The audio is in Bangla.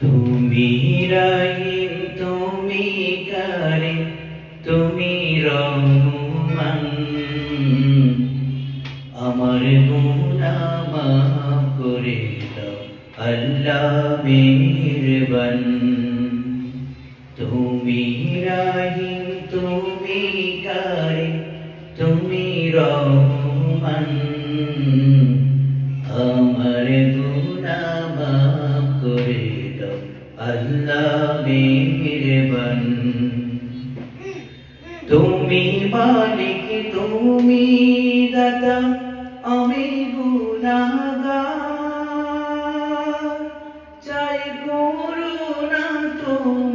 তুমি রহিম তুমি কারিম তুমি রহমান, আমার গুনাহ মাফ করে দাও আল্লাহ মেহেরবান। তুমি রহিম তুমি কারিম তুমি রহমান, আমার গুনাহ মাফ করে দাও আল্লাহ মেহেরবান। তুমি মালিক তুমি দাতা আমি গুনাহগার, চাই করুণা তোমার